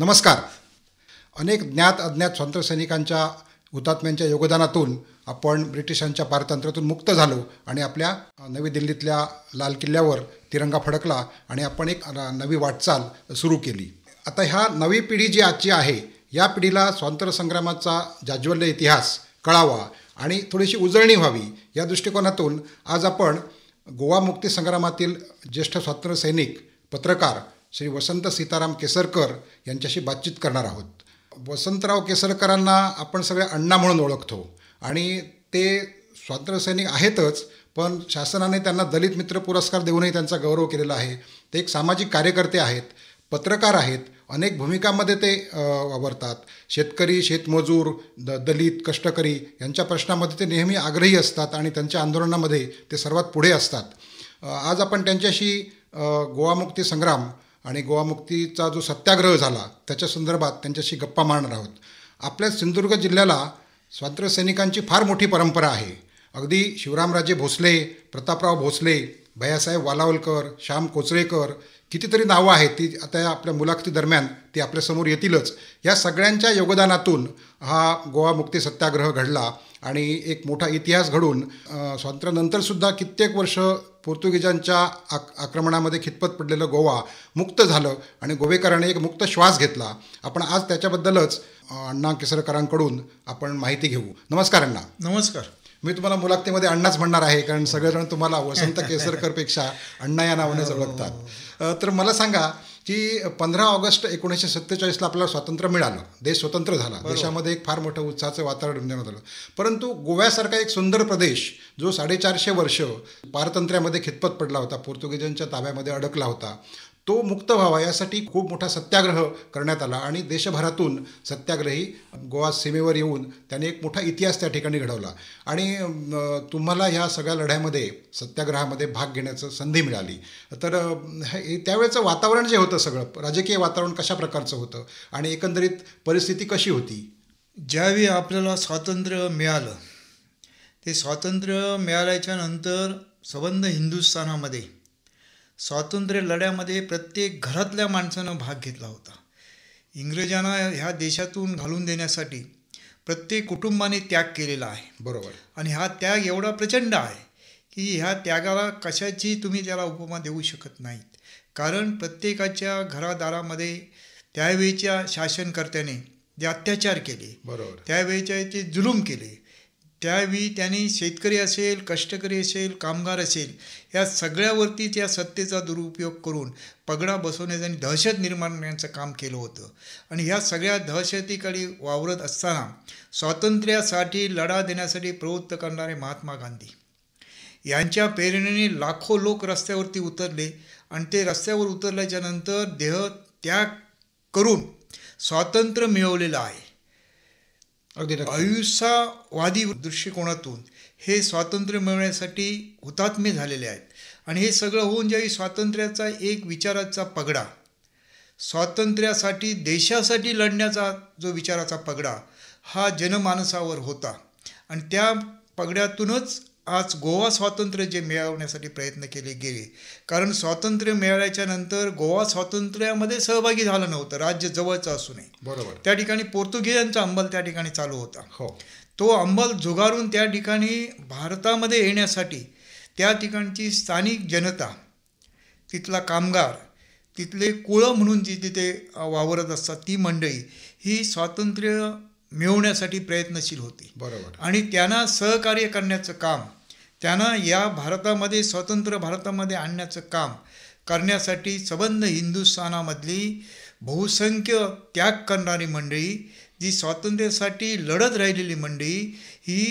नमस्कार. अनेक ज्ञात अज्ञात स्वातंत्र्यसैनिकांच्या हुतात्म्यांच्या योगदानातून आपण ब्रिटिशांच्या पारतंत्र्यातून मुक्त झालो आणि आपल्या नवी दिल्लीतल्या लाल किल्ल्यावर तिरंगा फडकला आणि आपण एक नवी वाटचाल सुरू केली. आता ह्या नवी पिढी जी आजची आहे, या पिढीला स्वातंत्र्य संग्रामाचा जाज्वल्य इतिहास कळावा आणि थोडीशी उजळणी व्हावी, या दृष्टिकोनातून आज आपण गोवा मुक्ती संग्रामातील ज्येष्ठ स्वातंत्र्य सैनिक, पत्रकार श्री वसंत सीताराम केसरकर यांच्याशी बातचीत करणार आहोत. वसंतराव केसरकरांना आपण सगळे अण्णा म्हणून ओळखतो आणि ते स्वातंत्र्यसैनिक आहेतच, पण शासनाने त्यांना दलित मित्र पुरस्कार देऊनही त्यांचा गौरव केलेला आहे. ते एक सामाजिक कार्यकर्ते आहेत, पत्रकार आहेत, अनेक भूमिकांमध्ये ते वावरतात. शेतकरी, शेतमजूर, दलित, कष्टकरी यांच्या प्रश्नामध्ये ते नेहमी आग्रही असतात आणि त्यांच्या आंदोलनामध्ये ते सर्वात पुढे असतात. आज आपण त्यांच्याशी गोवा मुक्ती संग्राम आणि गोवा मुक्तीचा जो सत्याग्रह झाला त्याच्या संदर्भात त्यांच्याशी गप्पा मारणार आहोत. आपल्या सिंधुदुर्ग जिल्ह्याला स्वातंत्र्यसैनिकांची फार मोठी परंपरा आहे. अगदी शिवरामराजे भोसले, प्रतापराव भोसले, भैयासाहेब वालावलकर, श्याम कोचरेकर, कितीतरी नावं आहेत ती आता आपल्या मुलाखती दरम्यान ती आपल्यासमोर येतीलच. या सगळ्यांच्या योगदानातून हा गोवा मुक्ती सत्याग्रह घडला आणि एक मोठा इतिहास घडून स्वातंत्र्यानंतरसुद्धा कित्येक वर्ष पोर्तुगीजांच्या आक्रमणामध्ये खितपत पडलेलं गोवा मुक्त झालं आणि गोवेकरांनी एक मुक्त श्वास घेतला. आपण आज त्याच्याबद्दलच अण्णा केसरकरांकडून आपण माहिती घेऊ. नमस्कार अण्णा. नमस्कार. मी तुम्हाला मुलाखतीमध्ये अण्णाच म्हणणार आहे, कारण सगळेजण तुम्हाला वसंत केसरकरपेक्षा अण्णा या नावानेच ओळखतात. तर मला सांगा की 15 ऑगस्ट 1947ला आपल्याला स्वातंत्र्य मिळालं, देश स्वतंत्र झाला, देशामध्ये एक फार मोठं उत्साहाचं वातावरण निर्माण झालं. परंतु गोव्यासारखा एक सुंदर प्रदेश जो 450 वर्ष पारतंत्र्यामध्ये खितपत पडला होता, पोर्तुगीजांच्या ताब्यामध्ये अडकला होता, तो मुक्त व्हावा यासाठी खूप मोठा सत्याग्रह करण्यात आला आणि देशभरातून सत्याग्रही गोवा सीमेवर येऊन त्याने एक मोठा इतिहास त्या ठिकाणी घडवला. आणि तुम्हाला ह्या सगळ्या लढ्यामध्ये, सत्याग्रहामध्ये भाग घेण्याचं संधी मिळाली. तर त्यावेळेचं वातावरण जे होतं, सगळं राजकीय वातावरण कशा प्रकारचं होतं आणि एकंदरीत परिस्थिती कशी होती? ज्यावेळी आपल्याला स्वातंत्र्य मिळालं, ते स्वातंत्र्य मिळाल्याच्या नंतर संबंध हिंदुस्थानामध्ये स्वातंत्र्य लढ्यामध्ये प्रत्येक घरातल्या माणसानं भाग घेतला होता. इंग्रजांना ह्या देशातून घालून देण्यासाठी प्रत्येक कुटुंबाने त्याग केलेला आहे. बरोबर. आणि हा त्याग एवढा प्रचंड आहे की ह्या त्यागाला कशाची तुम्ही त्याला उपमा देऊ शकत नाहीत. कारण प्रत्येकाच्या घरादारामध्ये त्यावेळीच्या शासनकर्त्याने जे अत्याचार केले, बरोबर, त्यावेळेच्या जे जुलूम केले, त्यावेळी त्यांनी शेतकरी असेल, कष्टकरी असेल, कामगार असेल, या सगळ्यावरती त्या सत्तेचा दुरुपयोग करून पगडा बसवण्याचं आणि दहशत निर्माण करण्याचं काम केलं होतं. आणि ह्या सगळ्या दहशतीकडे वावरत असताना स्वातंत्र्यासाठी लढा देण्यासाठी प्रवृत्त करणारे महात्मा गांधी यांच्या प्रेरणेने लाखो लोक रस्त्यावरती उतरले आणि ते रस्त्यावर उतरल्याच्या नंतर देह त्याग करून स्वातंत्र्य मिळवलेलं आहे. अहिंसावादी दृष्टिकोनातून हे स्वातंत्र्य मिळवण्यासाठी हुतात्मे झालेले आहेत. आणि हे सगळं होऊन ज्यावेळी स्वातंत्र्याचा एक विचाराचा पगडा, स्वातंत्र्यासाठी देशासाठी लढण्याचा जो विचाराचा पगडा हा जनमानसावर होता आणि त्या पगड्यातूनच आज गोवा स्वातंत्र्य जे मिळवण्यासाठी प्रयत्न केले गेले. कारण स्वातंत्र्य मिळाल्याच्या नंतर गोवा स्वातंत्र्यामध्ये सहभागी झालं नव्हतं, राज्य जवळचं असूनही. बरोबर. त्या ठिकाणी पोर्तुगीजांचा अंमल त्या ठिकाणी चालू होता. हो. तो अंमल झुगारून त्या ठिकाणी भारतामध्ये येण्यासाठी त्या ठिकाणची स्थानिक जनता, तिथला कामगार, तिथले कुळं म्हणून जी तिथे वावरत असतात ती मंडळी ही स्वातंत्र्य मिळवण्यासाठी प्रयत्नशील होती. बरोबर. आणि त्यांना सहकार्य करण्याचं काम, त्यांना या भारतामध्ये स्वतंत्र भारतामध्ये आणण्याचं काम करण्यासाठी संबंध हिंदुस्थानामधली बहुसंख्य त्याग करणारी मंडळी, जी स्वातंत्र्यासाठी लढत राहिलेली मंडळी, ही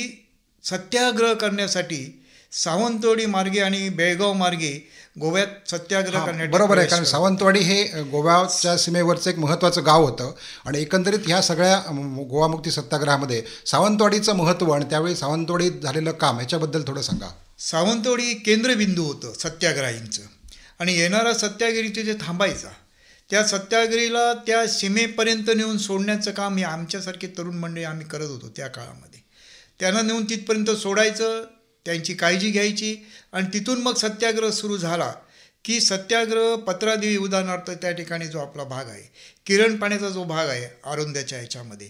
सत्याग्रह करण्यासाठी सावंतवाडी मार्गे आणि बेळगाव मार्गे गोव्यात सत्याग्रह करण्यासाठी. बरोबर आहे, कारण सावंतवाडी हे गोव्याच्या सीमेवरचं एक महत्त्वाचं गाव होतं आणि एकंदरीत ह्या सगळ्या गोवा मुक्ती सत्याग्रहामध्ये सावंतवाडीचं महत्त्व आणि त्यावेळी सावंतवाडीत झालेलं काम याच्याबद्दल थोडं सांगा. सावंतवाडी केंद्रबिंदू होतं सत्याग्रहींचं आणि येणारा सत्याग्रही जे थांबायचा, त्या सत्याग्रहीला त्या सीमेपर्यंत नेऊन सोडण्याचं काम हे आमच्यासारखे तरुण मंडळी आम्ही करत होतो त्या काळामध्ये. त्यांना नेऊन तिथपर्यंत सोडायचं, त्यांची काळजी घ्यायची आणि तिथून मग सत्याग्रह सुरू झाला की सत्याग्रह पत्रादेवी उदाहरणार्थ त्या ठिकाणी जो आपला भाग आहे, किरण पाण्याचा जो भाग आहे आरोंद्याच्या ह्याच्यामध्ये,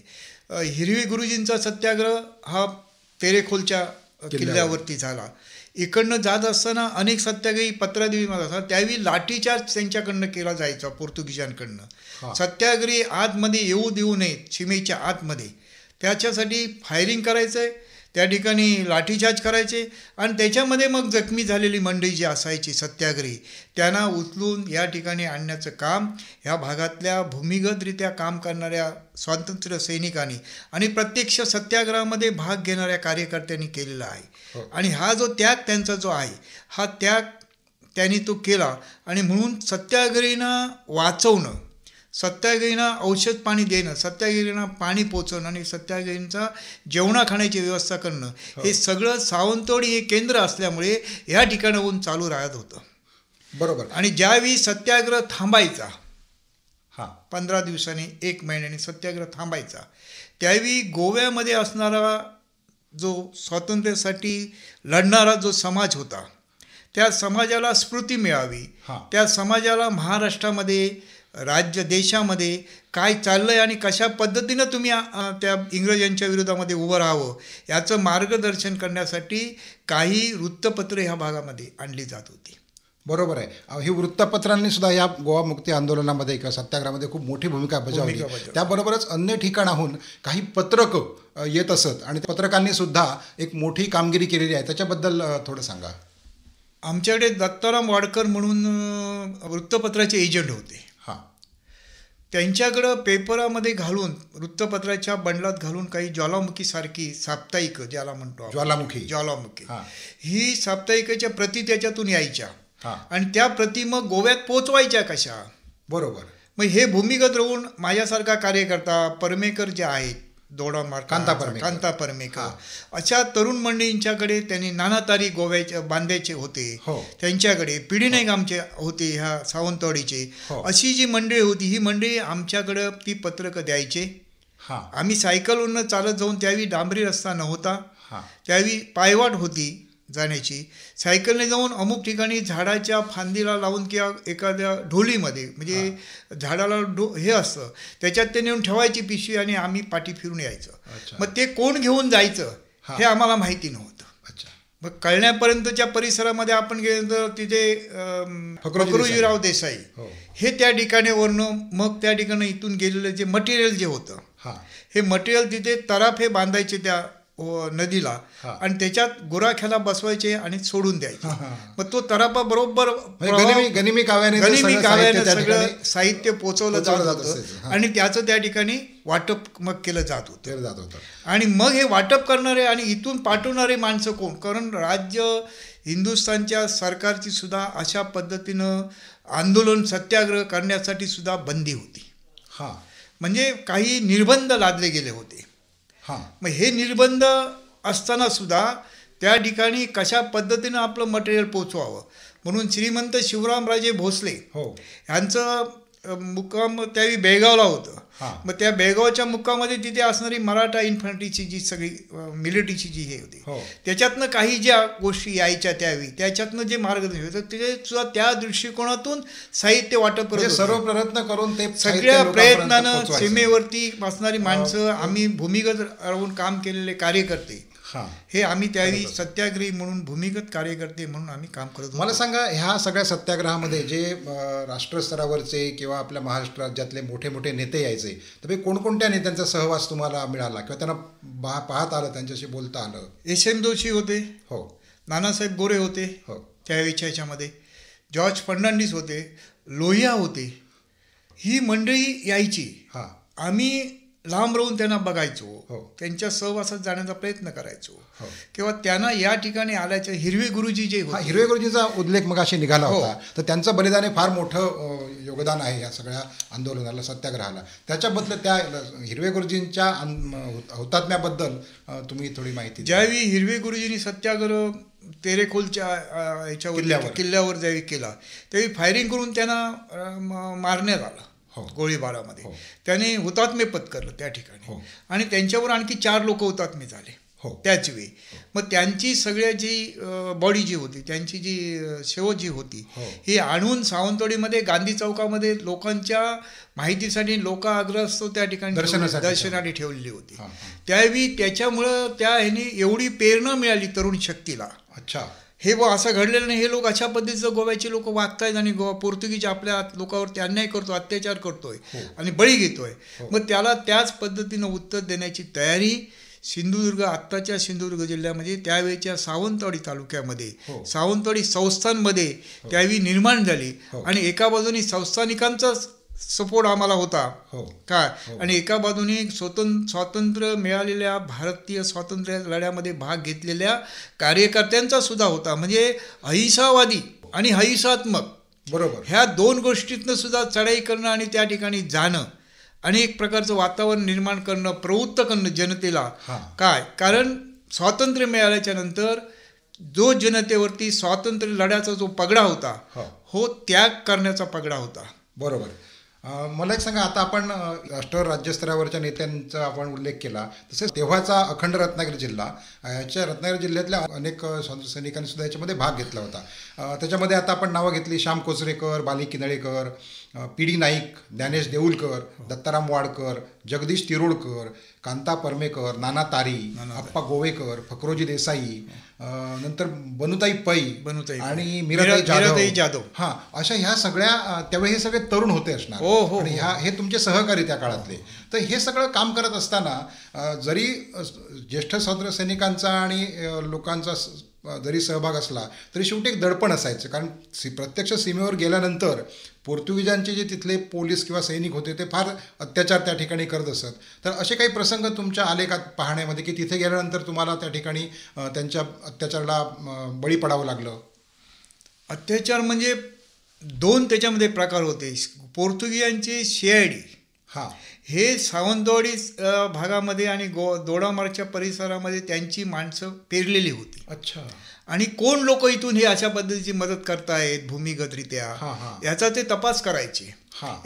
हिरवी गुरुजींचा सत्याग्रह हा तेरेखोलच्या किल्ल्यावरती झाला. इकडनं जात असताना अनेक सत्याग्रही पत्रादेवी असतात, त्यावेळी लाठीचार्ज त्यांच्याकडनं केला जायचा पोर्तुगीजांकडनं. सत्याग्रही आतमध्ये येऊ देऊ नयेत सीमेच्या आतमध्ये, त्याच्यासाठी फायरिंग करायचं आहे, त्या ठिकाणी लाठीचार्ज करायचे आणि त्याच्यामध्ये मग जखमी झालेली मंडळी जी असायची सत्याग्रही त्यांना उचलून या ठिकाणी आणण्याचं काम ह्या भागातल्या भूमिगतरित्या काम करणाऱ्या स्वातंत्र्य सैनिकांनी आणि प्रत्यक्ष सत्याग्रहामध्ये भाग घेणाऱ्या कार्यकर्त्यांनी केलेला आहे. आणि हा जो त्याग त्यांचा जो आहे, हा त्याग त्यांनी तो केला आणि म्हणून सत्याग्रहींना वाचवणं, सत्याग्रहींना औषध पाणी देणं, सत्याग्रहींना पाणी पोचवणं आणि सत्याग्रहींचा जेवणा खाण्याची व्यवस्था करणं, हे सगळं सावंतवाडी हे केंद्र असल्यामुळे या ठिकाणाहून चालू राहत होतं. बरोबर. आणि ज्यावेळी सत्याग्रह थांबायचा, 15 दिवसांनी 1 महिन्याने सत्याग्रह थांबायचा, त्यावेळी गोव्यामध्ये असणारा जो स्वातंत्र्यासाठी लढणारा जो समाज होता, त्या समाजाला स्फूर्ती मिळावी, त्या समाजाला महाराष्ट्रामध्ये राज्य देशामध्ये काय चाललंय आणि कशा पद्धतीनं तुम्ही त्या इंग्रजांच्या विरोधामध्ये उभं राहावं याचं मार्गदर्शन करण्यासाठी काही वृत्तपत्र ह्या भागामध्ये आणली जात होती. बरोबर आहे. ही वृत्तपत्रांनी सुद्धा या गोवा मुक्ती आंदोलनामध्ये किंवा सत्याग्रहामध्ये खूप मोठी भूमिका बजावली. त्याबरोबरच अन्य ठिकाणाहून काही पत्रकं येत असत आणि पत्रकारांनी सुद्धा एक मोठी कामगिरी केलेली आहे, त्याच्याबद्दल थोडं सांगा. आमच्याकडे दत्ताराम वाडकर म्हणून वृत्तपत्राचे एजंट होते. त्यांच्याकडं पेपरामध्ये घालून वृत्तपत्राच्या बंडलात घालून काही ज्वालामुखीसारखी साप्ताहिक ज्याला म्हणतो ज्वालामुखी ही साप्ताहिकाच्या प्रती त्याच्यातून यायच्या आणि त्या प्रती मग गोव्यात पोचवायच्या कशा. बरोबर. मग हे भूमिगत राहून माझ्यासारखा कार्यकर्ता परमेकर जे आहेत, कांता परमेकर अशा तरुण मंडळींच्याकडे त्यांनी नाना तारी गोव्याचे बांधायचे होते. त्यांच्याकडे पिढीनाईक आमचे होते ह्या सावंतवाडीचे. अशी जी मंडळी होती, ही मंडळी आमच्याकडं ती पत्रकं द्यायचे. आम्ही सायकलवरनं चालत जाऊन, त्यावेळी डांबरी रस्ता नव्हता, त्यावेळी पायवाट होती जाण्याची. सायकलने जाऊन अमुक ठिकाणी झाडाच्या फांदीला लावून किंवा एखाद्या ढोलीमध्ये, म्हणजे झाडाला हे असतं त्याच्यात ते नेऊन ठेवायची पिशवी आणि आम्ही पाठी फिरून यायचं. मग ते कोण घेऊन जायचं हे आम्हाला माहिती नव्हतं. मग कळण्यापर्यंतच्या परिसरामध्ये आपण गेलो तर तिथे फकरुजीराव देसाई हे त्या ठिकाणीवरनं मग त्या ठिकाणी इथून गेलेलं जे मटेरियल जे होतं, हे मटेरियल तिथे तराफ हे बांधायचे त्या नदीला आणि त्याच्यात गुराख्याला बसवायचे आणि सोडून द्यायचे. मग तो तरापा बरोबर गनिमी काव्याने सगळं साहित्य पोचवलं जात होतं आणि त्याचं त्या ठिकाणी वाटप मग केलं जात होतं. आणि मग हे वाटप करणारे आणि इथून पाठवणारे माणसं कोण, कारण राज्य हिंदुस्थानच्या सरकारची सुद्धा अशा पद्धतीनं आंदोलन सत्याग्रह करण्यासाठी सुद्धा बंदी होती. म्हणजे काही निर्बंध लादले गेले होते. मग हे निर्बंध असताना सुद्धा त्या ठिकाणी कशा पद्धतीनं आपलं मटेरियल पोचवावं म्हणून श्रीमंत शिवरामराजे भोसले यांचं मुक्काम त्यावेळी बेळगावला होतं. मग त्या बेळगावच्या मुक्कामध्ये तिथे असणारी मराठा इन्फंट्रीची जी सगळी मिलिटरीची जी हे होती, त्याच्यातनं काही ज्या गोष्टी यायच्या त्यावेळी त्याच्यातनं जे मार्गदर्शन होतं ते सुद्धा त्या दृष्टिकोनातून साहित्य वाटप करत, सर्व प्रयत्न करून ते सगळ्या प्रयत्नानं सीमेवरती बसणारी माणसं, आम्ही भूमिगत राहून काम केलेले कार्यकर्ते, हे आम्ही त्यावेळी सत्याग्रही म्हणून भूमिगत कार्यकर्ते म्हणून आम्ही काम करत होतो. मला सांगा, ह्या सगळ्या सत्याग्रहामध्ये जे राष्ट्रस्तरावरचे किंवा आपल्या महाराष्ट्र राज्यातले मोठे मोठे नेते यायचे, तर कोणकोणत्या नेत्यांचा सहवास तुम्हाला मिळाला किंवा त्यांना पाहता आलं, त्यांच्याशी बोलता आलं? एस.एम. जोशी होते, नानासाहेब गोरे होते त्यावेळीच्या ह्याच्यामध्ये, जॉर्ज फर्नांडिस होते, लोहिया होते. ही मंडळी यायची, आम्ही लांब राहून त्यांना बघायचो, त्यांच्या सहवासात जाण्याचा प्रयत्न करायचो किंवा त्यांना या ठिकाणी आल्याच्या हिरवे गुरुजी जे होते, हिरवे गुरुजीचा उल्लेख मगाशी निघाला होता, तर त्यांचं बलिदान फार मोठं योगदान आहे या सगळ्या आंदोलनाला, सत्याग्रहाला. त्याच्याबद्दल त्या हिरवे गुरुजींच्या हुतात्म्याबद्दल तुम्ही थोडी माहिती. ज्यावेळी हिरवे गुरुजींनी सत्याग्रह तेरेखोलच्या ह्याच्यावर किल्ल्यावर ज्यावेळी केला, त्यावेळी फायरिंग करून त्यांना मारण्यात आलं गोळीबारामध्ये. त्याने हुतात्मे पत्करलं त्या ठिकाणी आणि त्यांच्यावर आणखी 4 लोक हुतात्मे झाले. हो. त्याच वेळी मग त्यांची सगळ्याची बॉडी जी होती, त्यांची जी शेवट जी होती, हो. ही आणून सावंतवाडीमध्ये गांधी चौकामध्ये लोकांच्या माहितीसाठी लोकाग्रस्त त्या ठिकाणी दर्शनासाठी ठेवलेली होती. त्यावेळी त्याच्यामुळं त्या ह्यानी एवढी प्रेरणा मिळाली तरुण शक्तीला. अच्छा. हे असं घडलेलं नाही. हे लोक अशा पद्धतीचं गोव्याचे लोक वागतायत आणि पोर्तुगीज आपल्या लोकांवरती अन्याय करतो, अत्याचार करतोय आणि बळी घेतोय. मग त्याला त्याच पद्धतीनं उत्तर देण्याची तयारी सिंधुदुर्ग, आत्ताच्या सिंधुदुर्ग जिल्ह्यामध्ये त्यावेळेच्या सावंतवाडी तालुक्यामध्ये सावंतवाडी संस्थांमध्ये त्यावेळी निर्माण झाली. आणि एका बाजूने संस्थानिकांचा सपोर्ट आम्हाला होता काय, आणि एका बाजूने स्वातंत्र्य मिळालेल्या भारतीय स्वातंत्र्य लढ्यामध्ये भाग घेतलेल्या कार्यकर्त्यांचा सुद्धा होता. म्हणजे अहिंसावादी आणि अहिंसात्मक, बरोबर, ह्या दोन गोष्टीतनं सुद्धा चढाई करणं आणि त्या ठिकाणी जाणं आणि एक प्रकारचं वातावरण निर्माण करणं, प्रवृत्त करणं जनतेला. काय, कारण स्वातंत्र्य मिळाल्याच्या नंतर जो जनतेवरती स्वातंत्र्य लढ्याचा जो पगडा होता, हो, त्याग करण्याचा पगडा होता. बरोबर. मला एक सांगा, आता आपण राष्ट्र राज्यस्तरावरच्या नेत्यांचा आपण उल्लेख केला, तसेच तेव्हाचा अखंड रत्नागिरी जिल्हा, याच्या रत्नागिरी जिल्ह्यातल्या अनेक स्वातंत्र्य सैनिकांनी सुद्धा याच्यामध्ये भाग घेतला होता. त्याच्यामध्ये आता आपण नावं घेतली: श्याम कोचरेकर, बाली किनळेकर, पी डी नाईक, ज्ञानेश देऊळकर, दत्ताराम वाडकर, जगदीश तिरोडकर, कांता परमेकर, नाना तारी, आप्पा गोवेकर, फकरोजी देसाई, नंतर बनुताई पै आणि मीराताई जाधव. हां, अशा ह्या सगळ्या, त्यावेळी हे सगळे तरुण होते असणार. आणि हे तुमचे सहकारी त्या काळातले. तर हे सगळं काम करत असताना जरी ज्येष्ठ स्वातंत्र्य सैनिकांचा आणि लोकांचा जरी सहभाग असला तरी शेवटी एक दडपण असायचं. कारण प्रत्यक्ष सीमेवर गेल्यानंतर पोर्तुगीजांचे जे तिथले पोलीस किंवा सैनिक होते ते फार अत्याचार त्या ठिकाणी करत असत. तर असे काही प्रसंग तुमच्या आले का पाहण्यामध्ये, की तिथे गेल्यानंतर तुम्हाला त्या ठिकाणी त्यांच्या अत्याचाराला बळी पडावं लागलं? अत्याचार म्हणजे दोन त्याच्यामध्ये प्रकार होते. पोर्तुगीजांचे CID, हे सावंतवाडी भागामध्ये आणि दोडामार्गच्या परिसरामध्ये त्यांची माणसं पेरलेली होती. अच्छा. आणि कोण लोक इथून हे अशा पद्धतीची मदत करतायत भूमिगतरित्या, याचा ते तपास करायचे,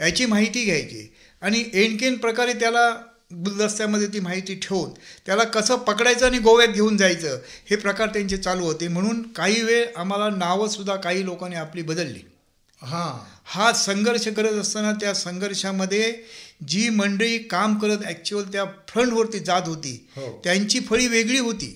याची माहिती घ्यायची आणि एणकेन प्रकारे त्याला गुलदस्त्यामध्ये ती माहिती ठेवून त्याला कसं पकडायचं आणि गोव्यात घेऊन जायचं, हे प्रकार त्यांचे चालू होते. म्हणून काही वेळ आम्हाला नावंसुद्धा काही लोकांनी आपली बदलली. हा संघर्ष करत असताना त्या संघर्षामध्ये जी मंडळी काम करत ॲक्च्युअल त्या फ्रंटवरती जात होती, त्यांची फळी वेगळी होती,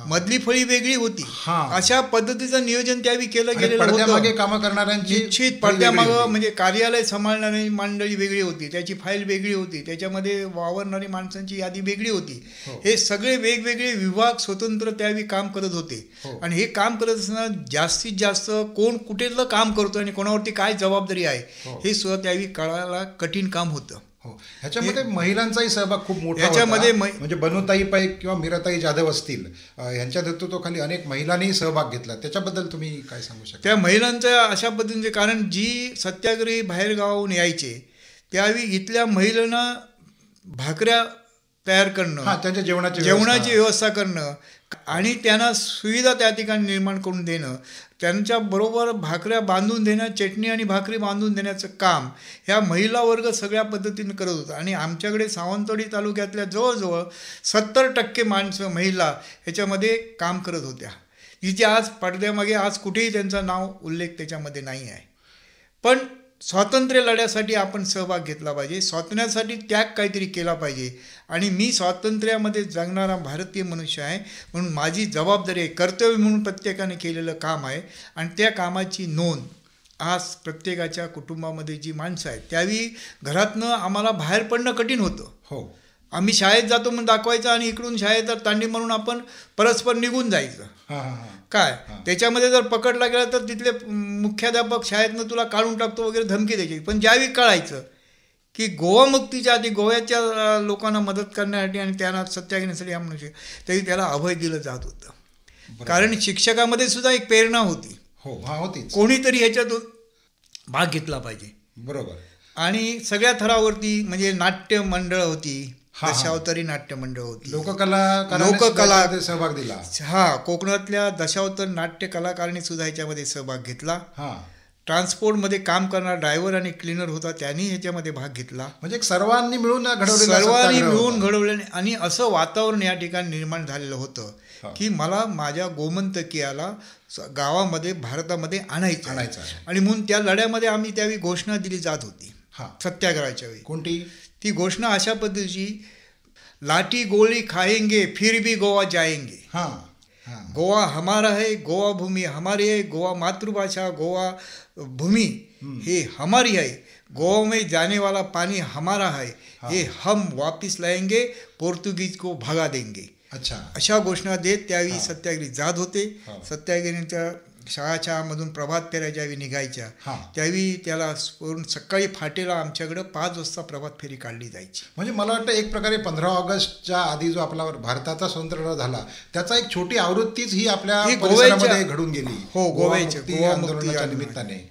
मधली फळी वेगळी होती. अशा पद्धतीचं नियोजन त्यावेळी केलं गेलेलं होतं. कामं करणाऱ्यांची निश्चित पडद्यामागं म्हणजे कार्यालय सांभाळणारी मंडळी वेगळी होती, त्याची फाईल वेगळी होती, त्याच्यामध्ये वावरणारी माणसांची यादी वेगळी होती. हे सगळे वेगवेगळे विभाग स्वतंत्र त्यावेळी काम करत होते. आणि हे काम करत असताना जास्तीत जास्त कोण कुठेलं काम करतो आणि कोणावरती काय जबाबदारी आहे हे सुद्धा त्यावेळी कळायला कठीण काम होतं. ह्याच्यामध्ये महिलांचाही सहभाग खूप मोठा होता. म्हणजे बनुताई पै किंवा मीराताई जाधव असतील, यांच्या नेतृत्वाखाली अनेक महिलांनी सहभाग घेतला. त्याच्याबद्दल तुम्ही काय सांगू शकता? त्या महिलांच्या अशा पद्धतीने, कारण जी सत्याग्रही बाहेर गावाहून यायचे त्यावेळी इथल्या महिलांना भाकऱ्या तयार करणं, त्यांच्या जेवणाची व्यवस्था करणं आणि त्यांना सुविधा त्या ठिकाणी निर्माण करून देणं, त्यांच्याबरोबर भाकऱ्या बांधून देणं, चटणी आणि भाकरी बांधून देण्याचं काम ह्या महिला वर्ग सगळ्या पद्धतीने करत होता. आणि आमच्याकडे सावंतवाडी तालुक्यातल्या जवळजवळ 70% माणसं महिला ह्याच्यामध्ये काम करत होत्या, जिथे आज पडद्यामागे आज कुठेही त्यांचं नाव उल्लेख त्याच्यामध्ये नाही आहे. पण स्वातंत्र्य लढ्यासाठी आपण सहभाग घेतला पाहिजे, स्वातंत्र्यासाठी त्याग काहीतरी केला पाहिजे. आणि मी स्वातंत्र्यामध्ये जगणारा भारतीय मनुष्य आहे म्हणून माझी जबाबदारी आहे, कर्तव्य म्हणून प्रत्येकाने केलेलं काम आहे. आणि त्या कामाची नोंद आज प्रत्येकाच्या कुटुंबामध्ये जी माणसं आहेत, त्यावेळी घरातनं आम्हाला बाहेर पडणं कठीण होतं. आम्ही शाळेत जातो म्हणून दाखवायचं आणि इकडून शाळेत तांडी मारून आपण परस्पर निघून जायचं. काय त्याच्यामध्ये जर पकडला गेला तर तिथले मुख्याध्यापक शाळेतनं तुला काढून टाकतो वगैरे धमकी द्यायची. पण ज्यावेळी कळायचं की गोवा मुक्तीच्या आधी गोव्याच्या लोकांना मदत करण्यासाठी आणि त्यांना सत्याग्रहासाठी हा मनुष्य, तरी त्याला अभय दिलं जात होतं. कारण शिक्षकामध्ये सुद्धा एक प्रेरणा होती, कोणीतरी ह्याच्यातून भाग घेतला पाहिजे. बरोबर. आणि सगळ्या थरावरती म्हणजे नाट्य मंडळ होती, दशावतारी नाट्य मंडळ होती, लोककला सहभाग दिला. कोकणातल्या दशावतार नाट्य कलाकारांनी सुद्धा ह्याच्यामध्ये सहभाग घेतला. ट्रान्सपोर्टमध्ये काम करणारा ड्रायव्हर आणि क्लीनर होता, त्यांनी ह्याच्यामध्ये भाग घेतला. म्हणजे एक सर्वांनी मिळून सर्वांनी मिळून घडवलं आणि असं वातावरण या ठिकाणी निर्माण झालेलं होतं की मला माझ्या गोमंतकीयाला गावामध्ये भारतामध्ये आणायचं आणि म्हणून त्या लढ्यामध्ये आम्ही त्यावेळी घोषणा दिली जात होती सत्याग्रहाच्या वेळी. कोणती ती घोषणा अशा पद्धतीची, लाठी गोळी खाएंगे फिर भी गोवा जाएंगे. गोवा हमारा है, गोवा भूमि हमारी है, गोवा मातृभाषा गोवा भूमि ये हमारी है, गोवा में जाने वाला पानी हमारा है, ये हम वापस लाएंगे, पोर्तुगीज को भगा देंगे. अच्छा, अशा घोषणा देत त्यावेळी सत्याग्रही जात होते. सत्याग्रहींच्या शाळामधून प्रभात फेऱ्या ज्यावेळी निघायच्या त्यावेळी त्याला सकाळी फाटेला आमच्याकडं 5 वाजता प्रभात फेरी काढली जायची. म्हणजे मला वाटतं एक प्रकारे 15 ऑगस्टच्या आधी जो आपला भारताचा स्वतंत्र झाला त्याचा एक छोटी आवृत्तीच ही आपल्या परिसरामध्ये घडून गेली. हो, गोव्याच्या आंदोलनाच्या निमित्ताने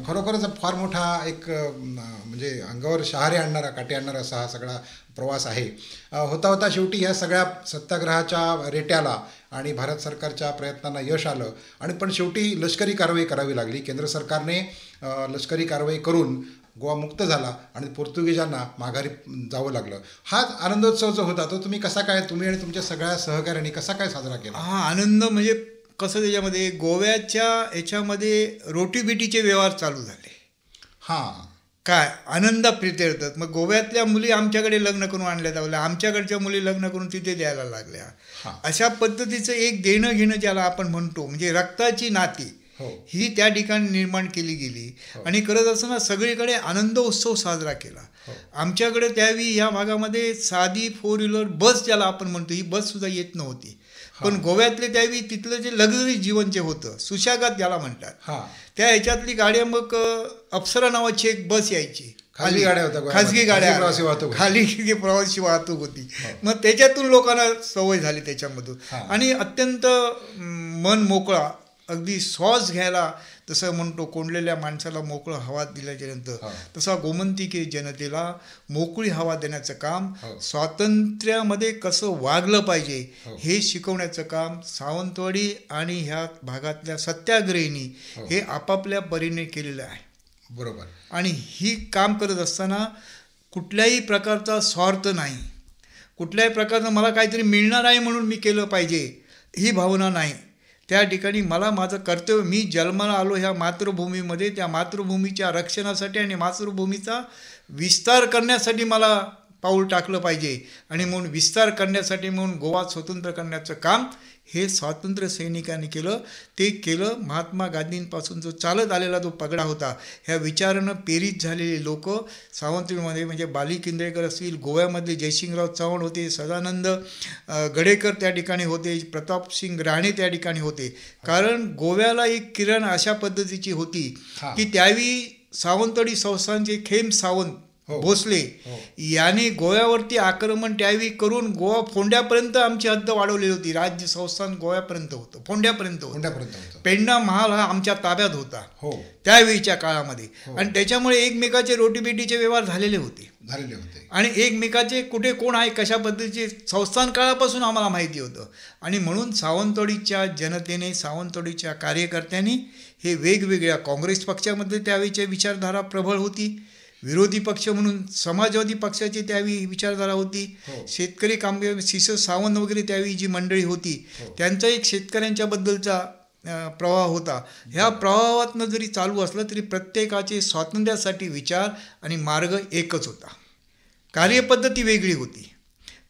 खरोखरच फार मोठा एक म्हणजे अंगावर शहारे आणणारा, काटे आणणारा असा हा सगळा प्रवास आहे. होता शेवटी ह्या सगळ्या सत्याग्रहाच्या रेट्याला आणि भारत सरकारच्या प्रयत्नांना यश आलं आणि पण शेवटी लष्करी कारवाई करावी लागली. केंद्र सरकारने लष्करी कारवाई करून गोवा मुक्त झाला आणि पोर्तुगीजांना माघारी जावं लागलं. हा आनंदोत्सव जो होता तो तुम्ही कसा काय, तुम्ही आणि तुमच्या सगळ्या सहकाऱ्यांनी कसा काय साजरा केला? हा आनंद म्हणजे कसं, त्याच्यामध्ये गोव्याच्या याच्यामध्ये रोटीबिटीचे व्यवहार चालू झाले. काय आनंद प्रित्यर्थ. मग गोव्यातल्या मुली आमच्याकडे लग्न करून आणल्या जावल्या, आमच्याकडच्या मुली लग्न करून तिथे द्यायला लागल्या. अशा पद्धतीचं एक देणं घेणं ज्याला आपण म्हणतो, म्हणजे रक्ताची नाती ही त्या ठिकाणी निर्माण केली गेली. आणि करत असताना सगळीकडे आनंद उत्सव साजरा केला. आमच्याकडे त्यावेळी या भागामध्ये साधी 4 व्हीलर बस ज्याला आपण म्हणतो, ही बस सुद्धा येत नव्हती. पण गोव्यातले त्यावेळी तिथलं जे लक्झरी जीवन जे होतं, सुशागात ज्याला म्हणतात, त्या ह्याच्यातली गाड्या, मग अप्सरा नावाची एक बस यायची, खाजगी गाड्या होत्या, खाली प्रवासी वाहतूक होती. मग त्याच्यातून लोकांना सवय झाली त्याच्यामधून आणि अत्यंत मन मोकळा, अगदी श्वास घ्यायला तसं म्हणतो कोंडलेल्या माणसाला मोकळं हवा दिल्याच्यानंतर तसा गोमंतकी जनतेला मोकळी हवा देण्याचं काम, स्वातंत्र्यामध्ये कसं वागलं पाहिजे हे शिकवण्याचं काम सावंतवाडी आणि ह्या भागातल्या सत्याग्रहींनी हे आपापल्या परीने केलेलं आहे. बरोबर. आणि ही काम करत असताना कुठल्याही प्रकारचा स्वार्थ नाही, कुठल्याही प्रकारचं मला काहीतरी मिळणार आहे म्हणून मी केलं पाहिजे ही भावना नाही. त्या ठिकाणी मला माझं कर्तव्य, मी जन्माला आलो ह्या मातृभूमीमध्ये, त्या मातृभूमीच्या रक्षणासाठी आणि मातृभूमीचा विस्तार करण्यासाठी मला पाऊल टाकलं पाहिजे. आणि म्हणून विस्तार करण्यासाठी म्हणून गोवा स्वतंत्र करण्याचं काम हे स्वातंत्र्य सैनिकांनी केलं. ते केलं. महात्मा गांधींपासून जो चालत आलेला जो पगडा होता, ह्या विचारानं प्रेरित झालेले लोक सावंतवाडीमध्ये, म्हणजे बाली किंद्रेकर असतील, गोव्यामधले जयसिंगराव चव्हाण होते, सदानंद गडेकर त्या ठिकाणी होते, प्रतापसिंग राणे त्या ठिकाणी होते. कारण गोव्याला एक किरण अशा पद्धतीची होती की त्यावेळी सावंतवाडी संस्थानचे खेम सावंत भोसले यांनी गोव्यावरती आक्रमण त्यावेळी करून गोवा फोंड्यापर्यंत आमची हद्द वाढवलेली होती. राज्य संस्थान गोव्यापर्यंत होतं, फोंड्यापर्यंत होतं. पेंडा महाल हा आमच्या ताब्यात होता त्यावेळीच्या काळामध्ये. आणि त्याच्यामुळे एकमेकाचे रोटीबिटीचे व्यवहार झालेले होते आणि एकमेकाचे कुठे कोण आहे कशा पद्धतीचे संस्थान काळापासून आम्हाला माहिती होतं. आणि म्हणून सावंतवाडीच्या जनतेने, सावंतवाडीच्या कार्यकर्त्यांनी हे वेगवेगळ्या, काँग्रेस पक्षामध्ये त्यावेळीची विचारधारा प्रबळ होती, विरोधी पक्ष म्हणून समाजवादी पक्षाची त्यावेळी विचारधारा होती, शेतकरी कामगार शिस सावंत वगैरे त्यावेळी जी मंडळी होती त्यांचा एक शेतकऱ्यांच्याबद्दलचा प्रवाह होता. ह्या प्रवाहातनं जरी चालू असलं तरी प्रत्येकाचे स्वातंत्र्यासाठी विचार आणि मार्ग एकच होता. कार्यपद्धती वेगळी होती,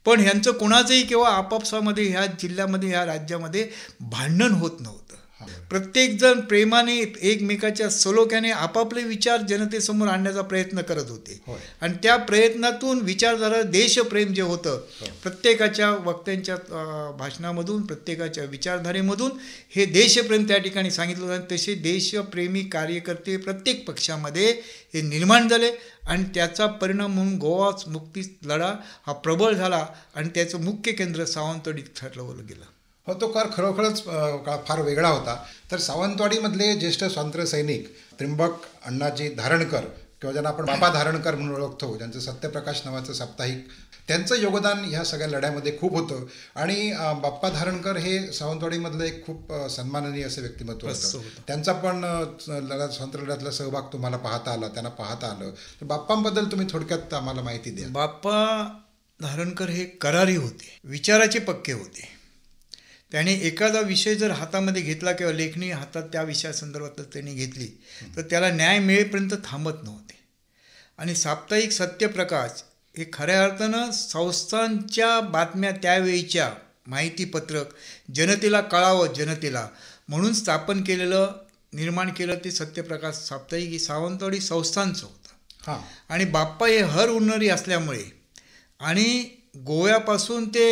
पण ह्यांचं कोणाचंही किंवा आपापसामध्ये ह्या जिल्ह्यामध्ये, ह्या राज्यामध्ये भांडण होत नव्हतं. प्रत्येकजण प्रेमाने एकमेकाच्या सलोख्याने आपापले विचार जनतेसमोर आणण्याचा प्रयत्न करत होते. आणि त्या प्रयत्नातून विचारधारा, देशप्रेम जे होतं, प्रत्येकाच्या वक्त्यांच्या भाषणामधून, प्रत्येकाच्या विचारधारेमधून हे देशप्रेम त्या ठिकाणी सांगितलं जातं. तसे देशप्रेमी कार्यकर्ते प्रत्येक पक्षामध्ये हे निर्माण झाले आणि त्याचा परिणाम म्हणून गोवा मुक्ती लढा हा प्रबळ झाला आणि त्याचं मुख्य केंद्र सावंतवाडीत ठरवलं गेलं. तो खरोखरच फार वेगळा होता. तर सावंतवाडीमधले ज्येष्ठ स्वातंत्र्य सैनिक त्र्यंबक अण्णाजी धारणकर, किंवा ज्यांना आपण बापा धारणकर म्हणून ओळखतो, ज्यांचं सत्यप्रकाश नावाचं साप्ताहिक त्यांचं योगदान ह्या सगळ्या लढ्यामध्ये खूप होतं. आणि बाप्पा धारणकर हे सावंतवाडीमधलं एक खूप सन्माननीय असं व्यक्तिमत्व होतं. त्यांचा पण स्वातंत्र्य लढ्यातला सहभाग तुम्हाला पाहता आला, त्यांना पाहता आलं. तर बाप्पांबद्दल तुम्ही थोडक्यात आम्हाला माहिती द्या. बाप्पा धारणकर हे करारी होते, विचाराचे पक्के होते. त्याने एखादा विषय जर हातामध्ये घेतला किंवा लेखणी हातात त्या विषयासंदर्भात त्यांनी घेतली तर त्याला न्याय मिळेपर्यंत थांबत नव्हते. आणि साप्ताहिक सत्यप्रकाश हे खऱ्या अर्थानं संस्थांच्या बातम्या त्यावेळीच्या माहितीपत्रक जनतेला कळावं, जनतेला म्हणून स्थापन केलेलं, निर्माण केलं ते सत्यप्रकाश साप्ताहिक ही सावंतवाडी संस्थांचं होतं. आणि बाप्पा हे हर उन्नरी असल्यामुळे आणि गोव्यापासून ते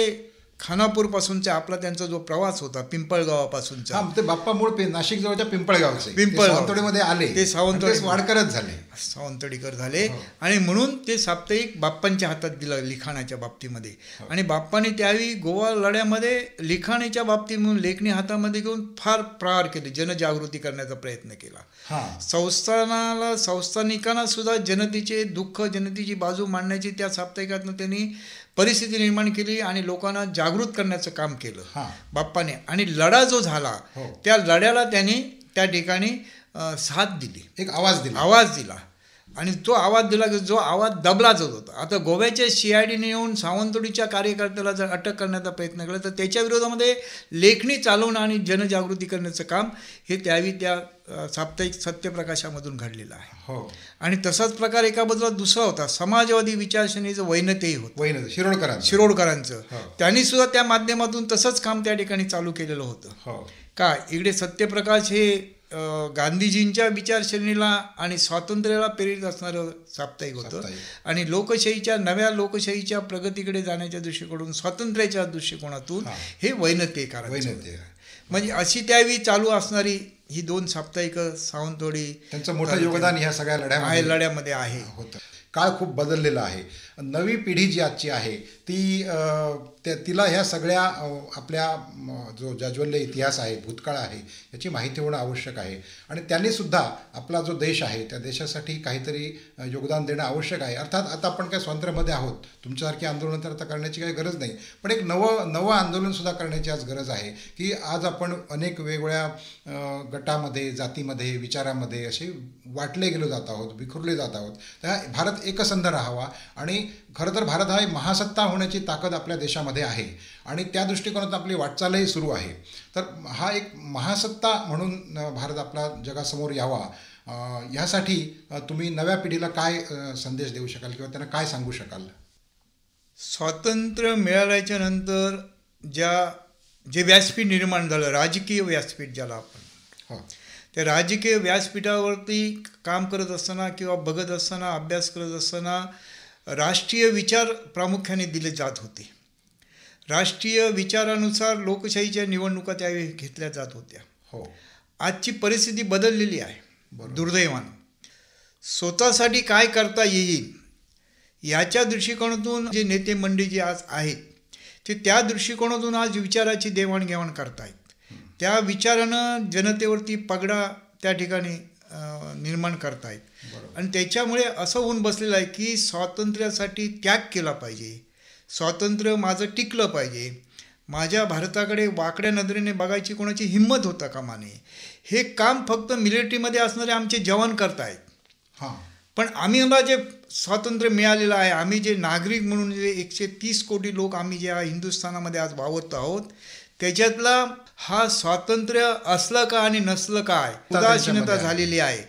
खानापूरपासूनचा आपला त्यांचा जो प्रवास होता पिंपळगावापासूनचा, ते बाप्पा मूळ नाशिक जवळच्या पिंपळगावचे, सावंतवाडीमध्ये आले, ते सावंतवाडी वाडकरच झाले, सावंतवाडीकर झाले. आणि म्हणून ते साप्ताहिक बाप्पांच्या हातात दिलं लिखाणाच्या बाबतीमध्ये. आणि बाप्पाने त्यावेळी गोवा लढ्यामध्ये लिखाणाच्या बाबतीत म्हणून लेखणी हातामध्ये घेऊन फार प्रहार केले, जनजागृती करण्याचा प्रयत्न केला. संस्थानिकांना सुद्धा जनतेचे दुःख, जनतेची बाजू मांडण्याची त्या साप्ताहिकातनं त्यांनी परिस्थिती निर्माण केली आणि लोकांना जागृत करण्याचं काम केलं बाप्पाने. आणि लढा जो झाला त्या लढ्याला त्यांनी त्या ठिकाणी साथ दिली, एक आवाज दिला. आणि तो आवाज दिला की जो आवाज दबला जात होता. आता गोव्याच्या CIDने येऊन सावंतवाडीच्या कार्यकर्त्याला जर अटक करण्याचा प्रयत्न केला तर त्याच्या विरोधामध्ये लेखणी चालवणं आणि जनजागृती करण्याचं काम हे त्यावेळी त्या साप्ताहिक सत्यप्रकाशामधून घडलेलं आहे. आणि तसाच प्रकार एका बाजूला दुसरा होता, समाजवादी विचारसरणीचं वैनतेही होतं, शिरोडकरांचं. त्यांनी सुद्धा त्या माध्यमातून तसंच काम त्या ठिकाणी चालू केलेलं होतं. का इकडे सत्यप्रकाश हे गांधीजींच्या विचारसरणीला आणि स्वातंत्र्याला प्रेरित असणारं साप्ताहिक होतं. आणि नव्या लोकशाहीच्या प्रगतीकडे जाण्याच्या दृष्टिकोनातून, स्वातंत्र्याच्या दृष्टिकोनातून हे वैनतेयकारक. म्हणजे अशी त्यावेळी चालू असणारी ही दोन साप्ताहिक सावंतवाडी, त्यांचं मोठं योगदान ह्या सगळ्या लढ्यामध्ये आहे. काळ खूप बदललेला आहे. नवी पिढी जी आजची आहे ती तिला ह्या सगळ्या आपल्या जो जाज्वल्य इतिहास आहे, भूतकाळ आहे, याची माहिती होणं आवश्यक आहे. आणि त्यांनीसुद्धा आपला जो देश आहे त्या देशासाठी काहीतरी योगदान देणं आवश्यक आहे. अर्थात आता आपण काय स्वातंत्र्यामध्ये आहोत, तुमच्यासारखी आंदोलन तर आता करण्याची काही गरज नाही, पण एक नवं आंदोलनसुद्धा करण्याची आज गरज आहे. की आज आपण अनेक वेगवेगळ्या गटामध्ये, जातीमध्ये, विचारामध्ये असे वाटले गेलो जात आहोत, विखुरले जात आहोत. तर भारत एकसंध राहावा. आणि खरं तर भारत हा महासत्ता होण्याची ताकद आपल्या देशामध्ये आहे आणि त्या दृष्टिकोनातून आपली वाटचालही सुरू आहे. तर हा एक महासत्ता म्हणून भारत आपला जगासमोर यावा, ह्यासाठी तुम्ही नव्या पिढीला काय संदेश देऊ शकाल किंवा त्यांना काय सांगू शकाल? स्वातंत्र्य मिळाल्याच्या नंतर जे व्यासपीठ निर्माण झालं, राजकीय व्यासपीठ ज्याला आपण, त्या राजकीय व्यासपीठावरती काम करत असताना किंवा बघत असताना, अभ्यास करत असताना राष्ट्रीय विचार प्रामुख्याने दिले जात होते. राष्ट्रीय विचारानुसार लोकशाहीच्या निवडणुका त्यावेळी घेतल्या जात होत्या. आजची परिस्थिती बदललेली आहे दुर्दैवानं. स्वतःसाठी काय करता येईल याच्या दृष्टिकोनातून जे नेते मंडळी जे आज आहेत ते त्या दृष्टिकोनातून आज विचाराची देवाणघेवाण करतायत. त्या विचारानं जनतेवरती पगडा त्या ठिकाणी निर्माण करतायत. आणि त्याच्यामुळे असं होऊन बसलेलं आहे की स्वातंत्र्यासाठी त्याग केला पाहिजे, स्वातंत्र्य माझं टिकलं पाहिजे, माझ्या भारताकडे वाकड्या नजरेने बघायची कोणाची हिंमत होता कामा नये. हे काम फक्त मिलिटरीमध्ये असणारे आमचे जवान करतायत. पण आम्हाला जे स्वातंत्र्य मिळालेलं आहे, आम्ही जे नागरिक म्हणून जे 130 कोटी लोक आम्ही ज्या हिंदुस्थानामध्ये आज वावरत आहोत, त्याच्यातला हा स्वातंत्र्य असलं का आणि नसलं काय उदासीनता झालेली आहे.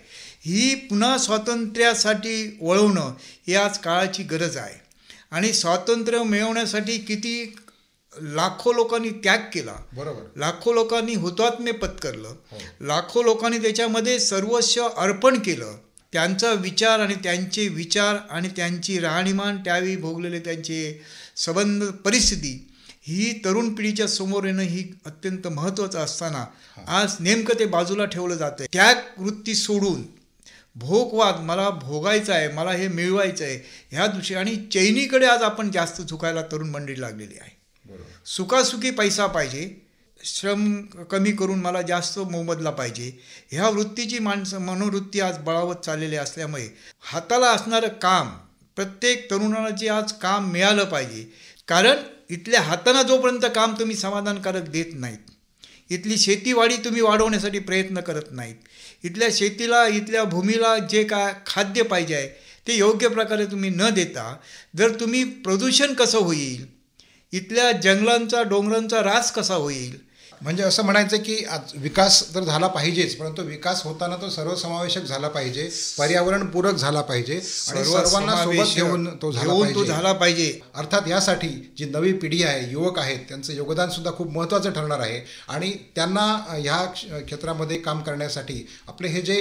ही पुन्हा स्वातंत्र्यासाठी वळवणं ही आज काळाची गरज आहे. आणि स्वातंत्र्य मिळवण्यासाठी किती लाखो लोकांनी त्याग केला, लाखो लोकांनी हुतात्म्य पत्करलं, लाखो लोकांनी त्याच्यामध्ये सर्वस्व अर्पण केलं. त्यांचा विचार आणि त्यांचे विचार आणि त्यांची राहणीमान, त्यावेळी भोगलेले त्यांचे संबंध, परिस्थिती ही तरुण पिढीच्या समोर येणं ही अत्यंत महत्त्वाचं असताना आज नेमकं ते बाजूला ठेवलं जातं. त्याग वृत्ती सोडून भोगवाद, मला भोगायचं आहे, मला हे मिळवायचं आहे, ह्या दृष्टी आणि चैनीकडे आज आपण जास्त झुकायला तरुण मंडळी लागलेली आहे. सुखासुखी पैसा पाहिजे, श्रम कमी करून मला जास्त मोबदला पाहिजे, ह्या वृत्तीची मनोवृत्ती आज बळावत चाललेली असल्यामुळे हाताला असणारं काम, प्रत्येक तरुणाला जे आज काम मिळालं पाहिजे. कारण इथल्या हातांना जोपर्यंत काम तुम्ही समाधानकारक देत नाहीत, इथली शेतीवाडी तुम्ही वाढवण्यासाठी प्रयत्न करत नाहीत, इथल्या शेतीला, इथल्या भूमीला जे काय खाद्य पाहिजे आहे ते योग्य प्रकारे तुम्ही न देता, जर तुम्ही प्रदूषण कसं होईल, इथल्या जंगलांचा, डोंगरांचा ऱ्हास कसा होईल. म्हणजे असं म्हणायचं की आज विकास तर झाला पाहिजेच, परंतु विकास होताना तो सर्वसमावेशक झाला पाहिजे, पर्यावरणपूरक झाला पाहिजे आणि सर्वांना सोबत घेऊन तो झाला पाहिजे. अर्थात यासाठी जी नवी पिढी आहे, युवक आहेत, त्यांचं योगदान सुद्धा खूप महत्त्वाचं ठरणार आहे. आणि त्यांना ह्या क्षेत्रामध्ये काम करण्यासाठी आपले हे जे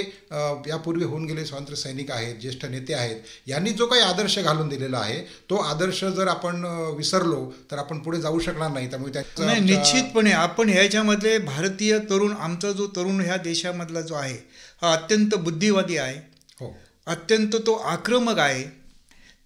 यापूर्वी होऊन गेले स्वातंत्र्य सैनिक आहेत, ज्येष्ठ नेते आहेत, यांनी जो काही आदर्श घालून दिलेला आहे तो आदर्श जर आपण विसरलो तर आपण पुढे जाऊ शकणार नाही. त्यामुळे निश्चितपणे आपण ह्याच्यामध्ये भारतीय तरुण, आमचा जो तरुण ह्या देशामधला जो आहे हा अत्यंत बुद्धिवादी आहे. हो, अत्यंत तो आक्रमक आहे.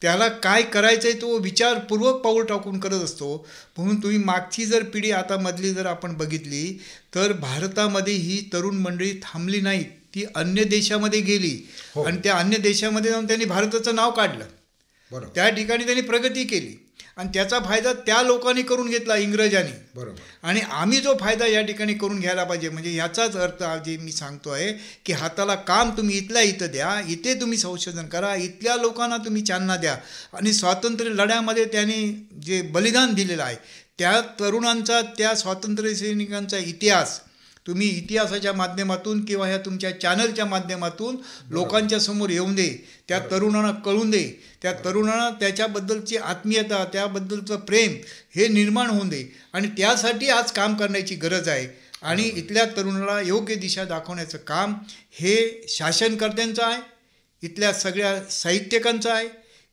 त्याला काय करायचं आहे तो विचारपूर्वक पाऊल टाकून करत असतो. म्हणून तुम्ही मागची जर पिढी आता मधली जर आपण बघितली तर भारतामध्ये ही तरुण मंडळी थांबली नाही, ती अन्य देशामध्ये गेली. आणि त्या अन्य देशामध्ये जाऊन त्यांनी भारताचं नाव काढलं. बरोबर. त्या ठिकाणी त्यांनी प्रगती केली आणि त्याचा फायदा त्या लोकांनी करून घेतला, इंग्रजांनी. बरोबर. आणि आम्ही जो फायदा या ठिकाणी करून घ्यायला पाहिजे. म्हणजे याचाच अर्थ जे मी सांगतो आहे की हाताला काम तुम्ही इथल्या इथं द्या, इथे तुम्ही संशोधन करा, इथल्या लोकांना तुम्ही चालना द्या. आणि स्वातंत्र्य लढ्यामध्ये त्यांनी जे बलिदान दिलेलं आहे त्या तरुणांचा, त्या स्वातंत्र्य सैनिकांचा इतिहास तुम्ही इतिहासाच्या माध्यमातून किंवा ह्या तुमच्या चॅनलच्या माध्यमातून लोकांच्या समोर येऊन दे, त्या तरुणांना कळून दे, त्या तरुणांना त्याच्याबद्दलची आत्मीयता, त्याबद्दलचं प्रेम हे निर्माण होऊन दे. आणि त्यासाठी आज काम करण्याची गरज आहे. आणि इथल्या तरुणाला योग्य दिशा दाखवण्याचं काम हे शासनकर्त्यांचं आहे, इथल्या सगळ्या साहित्यिकांचं आहे,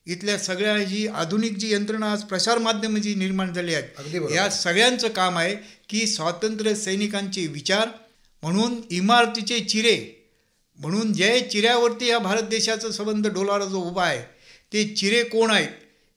इथल्या सगळ्या जी आधुनिक जी यंत्रणा आज प्रसारमाध्यमं जी निर्माण झाली आहेत या सगळ्यांचं काम आहे की स्वातंत्र्य सैनिकांचे विचार म्हणून इमारतीचे चिरे म्हणून जे चिऱ्यावरती या भारत देशाचा संबंध डोलारा जो उभा आहे ते चिरे कोण आहेत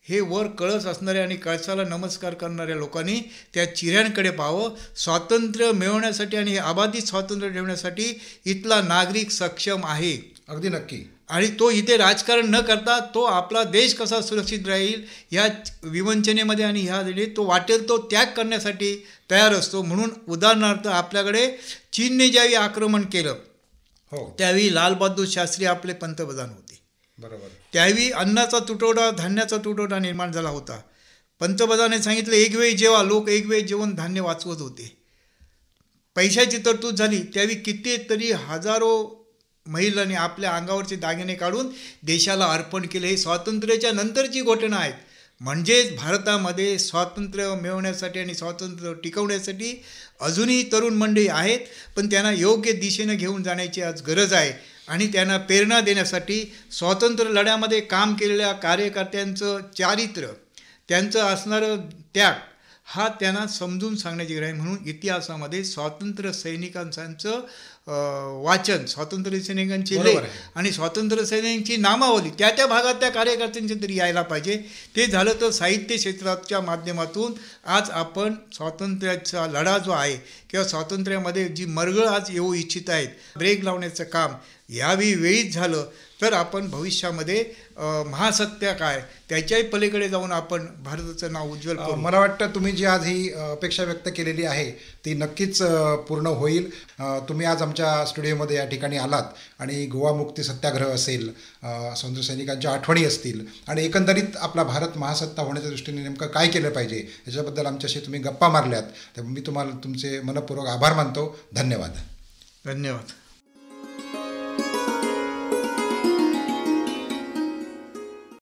हे वर कळस असणाऱ्या आणि कळसाला नमस्कार करणाऱ्या लोकांनी त्या चिऱ्यांकडे पाहावं. स्वातंत्र्य मिळवण्यासाठी आणि हे अबाधित स्वातंत्र्य ठेवण्यासाठी इथला नागरिक सक्षम आहे. अगदी नक्की. आणि तो इथे राजकारण न करता तो आपला देश कसा सुरक्षित राहील या विवंचनेमध्ये आणि ह्या तो वाटेल तो त्याग करण्यासाठी तयार असतो. म्हणून उदाहरणार्थ आपल्याकडे चीनने ज्यावेळी आक्रमण केलं त्यावेळी लालबहादूर शास्त्री आपले पंतप्रधान होते. बरोबर. त्यावेळी अन्नाचा तुटवडा, धान्याचा तुटवडा निर्माण झाला होता. पंतप्रधानाने सांगितलं एक वेळी जेवा, लोक एक वेळी जेवण धान्य वाचवत होते. पैशाची तरतूद झाली त्यावेळी कितीतरी हजारो महिलांनी आपल्या अंगावरचे दागिने काढून देशाला अर्पण केले. हे स्वातंत्र्याच्या नंतरची घटना आहेत. म्हणजेच भारतामध्ये स्वातंत्र्य मिळवण्यासाठी आणि स्वातंत्र्य टिकवण्यासाठी अजूनही तरुण मंडळी आहेत, पण त्यांना योग्य दिशेनं घेऊन जाण्याची आज गरज आहे. आणि त्यांना प्रेरणा देण्यासाठी स्वातंत्र्य लढ्यामध्ये काम केलेल्या कार्यकर्त्यांचं चारित्र्य, त्यांचं असणारं त्याग हा त्यांना समजून सांगण्याची गरज आहे. म्हणून इतिहासामध्ये स्वातंत्र्य सैनिकांचं वाचन, स्वातंत्र्य सैनिकांची लेख आणि स्वातंत्र्य सैनिकांची नामावली त्या त्या भागात त्या कार्यकर्त्यांच्या तरी यायला पाहिजे. ते झालं तर साहित्य क्षेत्राच्या माध्यमातून आज आपण स्वातंत्र्याचा लढा जो आहे किंवा स्वातंत्र्यामध्ये जी मरगळ आज येऊ इच्छित आहेत, ब्रेक लावण्याचं काम यावेळी वेळीच झालं तर आपण भविष्यामध्ये महासत्य काय त्याच्याही पलीकडे जाऊन आपण भारताचं नाव उज्ज्वल करू. मला वाटतं तुम्ही जी आज ही अपेक्षा व्यक्त केलेली आहे ती नक्कीच पूर्ण होईल. तुम्ही आज आमच्या स्टुडिओमध्ये या ठिकाणी आलात आणि गोवा मुक्ती सत्याग्रह असेल, स्वातंत्र्य सैनिकांच्या आठवणी असतील आणि एकंदरीत आपला भारत महासत्ता होण्याच्या दृष्टीने नेमकं काय केलं पाहिजे याच्याबद्दल आमच्याशी तुम्ही गप्पा मारल्यात. त्यामुळे मी तुम्हाला तुमचे मनपूर्वक आभार मानतो. धन्यवाद. धन्यवाद.